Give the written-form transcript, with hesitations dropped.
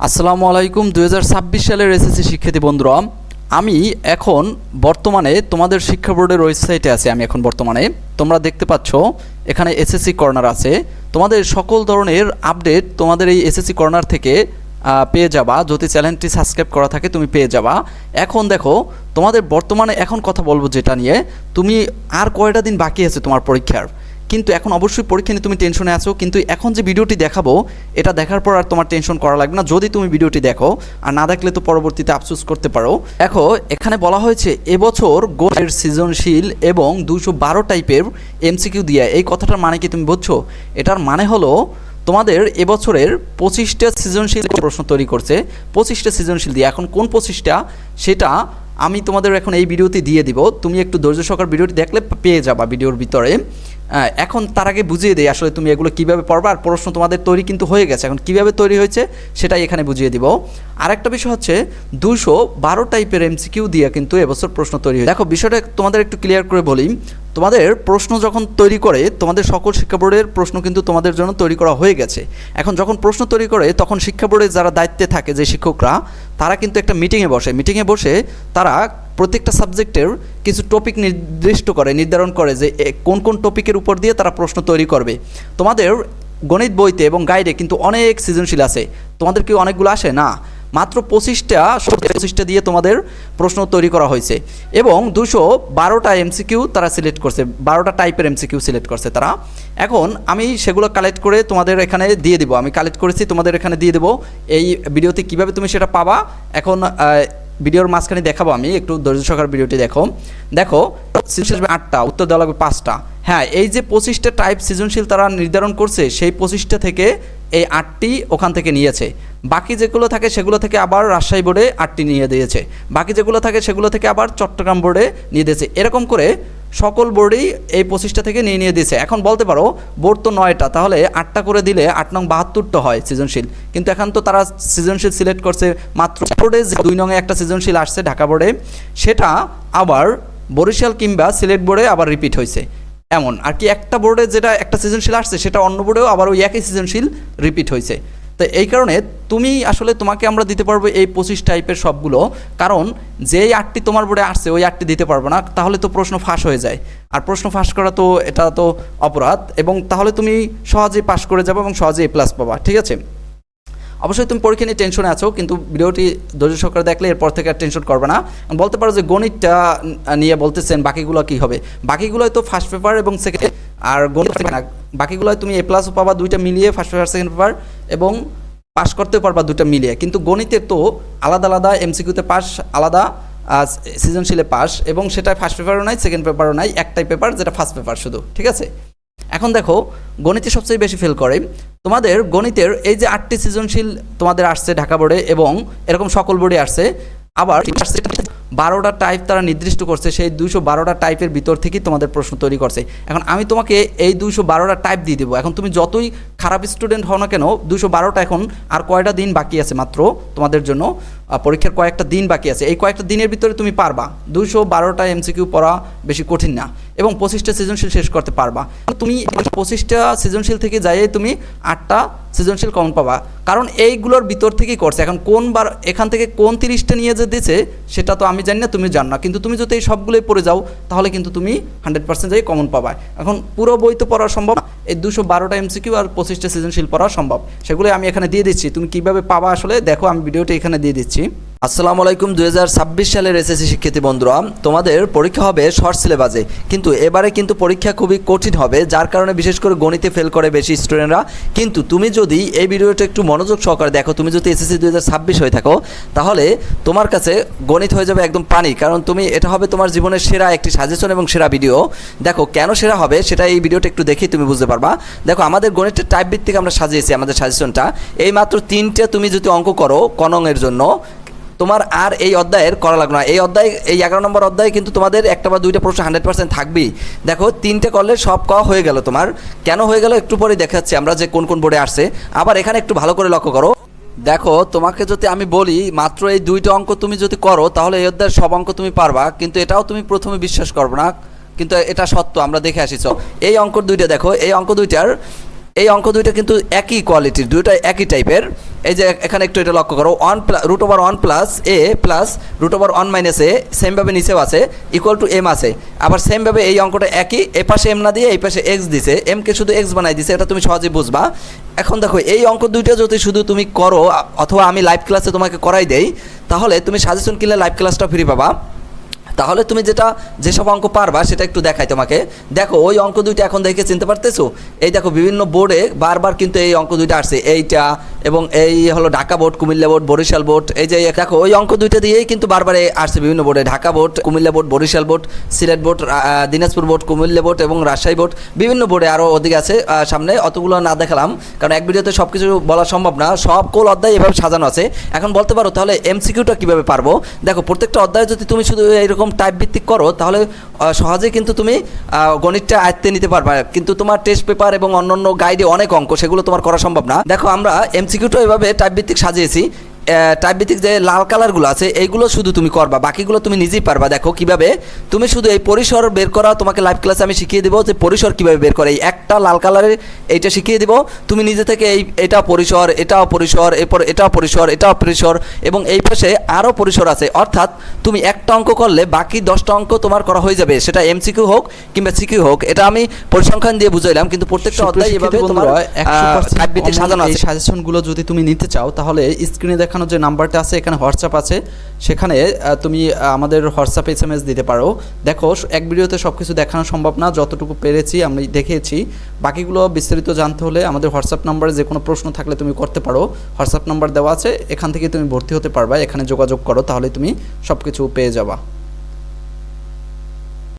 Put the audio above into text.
আসসালামু আলাইকুম। 2026 সালের এসএসসি শিক্ষার্থী বন্ধুরা, আমি এখন বর্তমানে তোমাদের শিক্ষা বোর্ডের ওয়েবসাইটে আছি। আমি এখন বর্তমানে তোমরা দেখতে পাচ্ছ এখানে এসএসসি কর্নার আছে। তোমাদের সকল ধরনের আপডেট তোমাদের এই এসএসসি কর্নার থেকে পেয়ে যাবা। যদি চ্যানেলটি সাবস্ক্রাইব করা থাকে তুমি পেয়ে যাবা। এখন দেখো তোমাদের বর্তমানে এখন কথা বলবো যেটা নিয়ে, তুমি আর কয়টা দিন বাকি আছে তোমার পরীক্ষার, কিন্তু এখন অবশ্যই পরীক্ষা নিয়ে তুমি টেনশনে আছো। কিন্তু এখন যে ভিডিওটি দেখাবো এটা দেখার পর আর তোমার টেনশন করা লাগবে না, যদি তুমি ভিডিওটি দেখো। আর না দেখলে তো পরবর্তীতে আফসোস করতে পারো। দেখো এখানে বলা হয়েছে এবছর গণিতের সৃজনশীল এবং 212 টাইপের এমসিকিউ দিয়ে। এই কথাটার মানে কি তুমি বুঝছো? এটার মানে হলো তোমাদের এবছরের 25টা সৃজনশীল প্রশ্ন তৈরি করছে, 25টা সৃজনশীল দিয়ে। এখন কোন 25টা সেটা আমি তোমাদের এখন এই ভিডিওতে দিয়ে দিব। তুমি একটু ধৈর্য সহকারে ভিডিওটি দেখলে পেয়ে যাবা ভিডিওর ভিতরে। এখন তার আগে বুঝিয়ে দিই আসলে তুমি এগুলো কীভাবে পড়বা। আর প্রশ্ন তোমাদের তৈরি কিন্তু হয়ে গেছে, এখন কীভাবে তৈরি হয়েছে সেটাই এখানে বুঝিয়ে দিব। আরেকটা বিষয় হচ্ছে 212 টাইপের এমসিকিউ দিয়ে কিন্তু এবছর প্রশ্ন তৈরি হয়েছে। দেখো বিষয়টা তোমাদের একটু ক্লিয়ার করে বলি। তোমাদের প্রশ্ন যখন তৈরি করে তোমাদের সকল শিক্ষা বোর্ডের প্রশ্ন কিন্তু তোমাদের জন্য তৈরি করা হয়ে গেছে। এখন যখন প্রশ্ন তৈরি করে তখন শিক্ষা বোর্ডের যারা দায়িত্বে থাকে, যে শিক্ষকরা, তারা কিন্তু একটা মিটিংয়ে বসে। মিটিংয়ে বসে তারা প্রত্যেকটা সাবজেক্টের কিছু টপিক নির্ধারণ করে যে কোন কোন টপিকের উপর দিয়ে তারা প্রশ্ন তৈরি করবে। তোমাদের গণিত বইতে এবং গাইডে কিন্তু অনেক সৃজনশীল আছে। তোমাদের কি অনেকগুলো আসে না? মাত্র 25টা দিয়ে তোমাদের প্রশ্ন তৈরি করা হয়েছে এবং 212টা এমসিকিউ তারা সিলেক্ট করছে, 12টা টাইপের এমসিকিউ সিলেক্ট করছে তারা। এখন আমি সেগুলো কালেক্ট করে তোমাদের এখানে দিয়ে দিব। আমি কালেক্ট করেছি, তোমাদের এখানে দিয়ে দেবো এই ভিডিওতে। কিভাবে তুমি সেটা পাবা এখন ভিডিওর মাঝখানে দেখাবো। আমি একটু ধৈর্য সহকারে ভিডিওটি দেখো। সৃজনশীল 8টা, উত্তর দেওয়া লাগবে 5টা। হ্যাঁ, এই যে 25টা টাইপ সৃজনশীল তারা নির্ধারণ করছে, সেই 25টা থেকে এই 8টি ওখান থেকে নিয়েছে। বাকি যেগুলো থাকে সেগুলো থেকে আবার রাজশাহী বোর্ডে 8টি নিয়ে দিয়েছে। বাকি যেগুলো থাকে সেগুলো থেকে আবার চট্টগ্রাম বোর্ডে নিয়ে দিয়েছে। এরকম করে সকল বোর্ডেই এই 25টা থেকে নিয়ে দিয়েছে। এখন বলতে পারো বোর্ড তো 9টা, তাহলে 8টা করে দিলে 8 নং 72টা হয় সৃজনশীল। কিন্তু এখন তো তারা সৃজনশীল সিলেক্ট করছে মাত্র বোর্ডে 2 নংয়ে একটা সৃজনশীল আসছে ঢাকা বোর্ডে, সেটা আবার বরিশাল কিংবা সিলেট বোর্ডে আবার রিপিট হয়েছে। এমন আর কি একটা বোর্ডে যেটা একটা সৃজনশীল আসছে সেটা অন্য বোর্ডেও আবার ওই একই সৃজনশীল রিপিট হয়েছে। তো এই কারণে তোমাকে আমরা দিতে পারবো এই 25 টাইপের সবগুলো, কারণ যেই 8টি তোমার বোর্ডে আসছে ওই 8টি দিতে পারবো না, তাহলে তো প্রশ্ন ফাঁস হয়ে যায়। আর প্রশ্ন ফাঁস করা তো এটা তো অপরাধ, এবং তাহলে তুমি সহজেই পাস করে যাবো এবং সহজেই A+ পাবা। ঠিক আছে? অবশ্যই তুমি পরীক্ষা নিয়ে টেনশনে আছো, কিন্তু ভিডিওটি ধৈর্য সহকারে দেখলে এরপর থেকে আর টেনশন করবে না। বলতে পারো যে গণিতটা নিয়ে বলতেছেন, বাকিগুলো কি হবে? বাকিগুলোয় তো ফার্স্ট পেপার এবং সেকেন্ড, আর গণিত বাকিগুলোয় তুমি A+ পাবা 2টা মিলিয়ে, ফার্স্ট পেপার সেকেন্ড পেপার, এবং পাস করতেও পারবা 2টা মিলিয়ে। কিন্তু গণিতের তো আলাদা আলাদা, এমসিকিউতে পাস আলাদা, সৃজনশীলে পাস, এবং সেটা ফার্স্ট পেপারও নাই সেকেন্ড পেপারও নাই, একটাই পেপার যেটা ফার্স্ট পেপার শুধু। ঠিক আছে? এখন দেখো গণিতে সবচেয়ে বেশি ফেল করে তোমাদের গণিতের এই যে 8টি সৃজনশীল তোমাদের আসছে ঢাকা বোর্ডে এবং এরকম সকল বোর্ডে আসছে। আবার 12টা টাইপ তারা নির্দিষ্ট করছে, সেই 212টা টাইপের ভিতর থেকেই তোমাদের প্রশ্ন তৈরি করছে। এখন আমি তোমাকে এই 212টা টাইপ দিয়ে দেবো। এখন তুমি যতই খারাপ স্টুডেন্ট হও না কেন, 212টা এখন আর কয়টা দিন বাকি আছে মাত্র তোমাদের জন্য, পরীক্ষার কয়েকটা দিন বাকি আছে। এই কয়েকটা দিনের ভিতরে তুমি পারবা 212টা এমসিকিউ পড়া বেশি কঠিন না, এবং 25টা সৃজনশীল শেষ করতে পারবা। তুমি 25টা সৃজনশীল থেকে যাইয়ে তুমি 8টা সৃজনশীল কমন পাবা, কারণ এইগুলোর ভিতর থেকেই করছে। এখন এখান থেকে কোন 30টা নিয়ে যে দিছে সেটা তো আমি জানি না, তুমি জানো না। কিন্তু তুমি যদি এই সবগুলোই পড়ে যাও তাহলে কিন্তু তুমি 100% যাই কমন পাবা। এখন পুরো বই তো পড়া সম্ভব, এই 212টা এমসিকিউ আর 25টা সৃজনশীল পড়া সম্ভব। সেগুলো আমি এখানে দিয়ে দিচ্ছি, তুমি কিভাবে পাবা আসলে দেখো, আমি ভিডিওটা এখানে দিয়ে দিচ্ছি। আসসালামু আলাইকুম। 2026 সালের এসএসসি শিক্ষার্থী বন্ধুরা, তোমাদের পরীক্ষা হবে শর্ট সিলেবাসে, কিন্তু এবারে কিন্তু পরীক্ষা খুবই কঠিন হবে, যার কারণে বিশেষ করে গণিতে ফেল করে বেশি স্টুডেন্টরা। কিন্তু তুমি যদি এই ভিডিওটা একটু মনোযোগ সহকারে দেখো, তুমি যদি এসএসসি 2026 হয়ে থাকো, তাহলে তোমার কাছে গণিত হয়ে যাবে একদম পানি, কারণ এটা হবে তোমার জীবনের সেরা একটি সাজেশন এবং সেরা ভিডিও। দেখো কেন সেরা হবে সেটা এই ভিডিওটা একটু দেখেই তুমি বুঝতে পারবা। দেখো আমাদের গণিতের টাইপ ভিত্তিক আমরা সাজিয়েছি আমাদের সাজেশনটা। এই মাত্র 3টে তুমি যদি অঙ্ক করো কনংয়ের জন্য, তোমার আর এই অধ্যায়ের করা লাগবে না। এই 11 নম্বর অধ্যায়ে কিন্তু তোমাদের একটা বা 2টা প্রশ্ন 100% থাকবেই। দেখো 3টে করলে সব হয়ে গেল তোমার। কেন হয়ে গেল একটু পরে দেখাচ্ছি আমরা যে কোন কোন বোর্ডে আসছে। আবার এখানে একটু ভালো করে লক্ষ্য করো। দেখো তোমাকে যদি আমি বলি মাত্র এই 2টা অঙ্ক তুমি যদি করো তাহলে এই অধ্যায়ের সব অঙ্ক তুমি পারবা, কিন্তু এটাও তুমি প্রথমে বিশ্বাস করবে না, কিন্তু এটা সত্য, আমরা দেখে আসিছ। এই অঙ্ক 2টা দেখো, এই অঙ্ক 2টার এই অঙ্ক দুইটা কিন্তু একই কোয়ালিটির, দুইটা একই টাইপের। এই যে এখানে একটু এটা লক্ষ্য করো, √1 প্লাস এ প্লাস √1 মাইনাস এ, সেমভাবে নিচেও আছে, ইকুয়াল টু এম আছে। আবার সেমভাবে এই অঙ্কটা একই, এ পাশে এম না দিয়ে এই পাশে এক্স দিছে, এমকে শুধু এক্স বানাই দিছে, এটা তুমি সহজেই বুঝবা। এখন দেখো এই অঙ্ক দুইটা যদি শুধু তুমি করো অথবা আমি লাইভ ক্লাসে তোমাকে করাই দেই, তাহলে তুমি সাজেশন কিনলে লাইভ ক্লাসটা ফ্রি পাবা। তাহলে তুমি যেসব অঙ্ক পারবা সেটা একটু দেখাই তোমাকে। দেখো ওই অঙ্ক দুইটা এখন দেখে চিনতে পারতেছো? এই দেখো বিভিন্ন বোর্ডে বারবার কিন্তু এই অঙ্ক দুইটা আসছে, এইটা এবং এই হলো Dhaka board, Comilla board, Barisal board. এই যে দেখো ওই অঙ্ক দুইটা দিয়েই কিন্তু বারবার আসছে বিভিন্ন বোর্ডে, Dhaka board, Comilla board, Barisal board, Sylhet board, Dinajpur board, Comilla board এবং রাজশাহী বোর্ড, বিভিন্ন বোর্ডে আরও অধিক আছে। সামনে অতগুলো না দেখালাম কারণ এক ভিডিওতে সব কিছু বলা সম্ভব না, সব কোল অধ্যায় এভাবে সাজানো আছে। এখন বলতে পারো তাহলে এমসিকিউটা কীভাবে পারবো? দেখো প্রত্যেকটা অধ্যায়ে যদি তুমি শুধু এইরকম টাইপ ভিত্তিক করো তাহলে সহজেই কিন্তু তুমি গণিতটা আয়ত্তে নিতে পারবা, কিন্তু তোমার টেস্ট পেপার এবং অন্যান্য গাইডে অনেক অঙ্ক, সেগুলো তোমার করা সম্ভব না। দেখো আমরা এমসিকিউটা এভাবে টাইপ ভিত্তিক সাজিয়েছি। টাইপ ভিত্তিক যে লাল কালারগুলো আছে এইগুলো শুধু তুমি করবা, বাকিগুলো তুমি নিজেই পারবা। দেখো কিভাবে তুমি শুধু এই পরিসর বের করা তোমাকে লাইভ ক্লাসে আমি শিখিয়ে দেবো, যে পরিসর কীভাবে বের করে। এই একটা লাল কালারের এইটা শিখিয়ে দেবো, তুমি নিজে থেকে এটা পরিসর, এটাও পরিসর, এরপর এটাও পরিসর, এটাও পরিসর এবং এই পাশে আরও পরিসর আছে। অর্থাৎ তুমি একটা অঙ্ক করলে বাকি 10টা অঙ্ক তোমার করা হয়ে যাবে, সেটা এমসিকিউ হোক কিংবা সিকিউ হোক। এটা আমি পরিসংখ্যান দিয়ে বুঝাইলাম, কিন্তু প্রত্যেকটা অধ্যায় এভাবে তোমার টাইপ ভিত্তিক সাজানো আছে। সাজেশনগুলো যদি তুমি নিতে চাও তাহলে স্ক্রিনে দেখা যে নাম্বারটা আছে, এখানে হোয়াটসঅ্যাপ আছে, সেখানে তুমি আমাদের হোয়াটসঅ্যাপ SMS দিতে পারো। দেখো এক ভিডিওতে সব কিছু দেখানো সম্ভব না, যতটুকু পেরেছি আমি দেখিয়েছি। বাকিগুলো বিস্তারিত জানতে হলে আমাদের হোয়াটসঅ্যাপ নাম্বারে যে কোনো প্রশ্ন থাকলে তুমি করতে পারো, হোয়াটসঅ্যাপ নাম্বার দেওয়া আছে, এখান থেকে তুমি ভর্তি হতে পারবা। এখানে যোগাযোগ করো, তাহলে তুমি সব কিছু পেয়ে যাবা।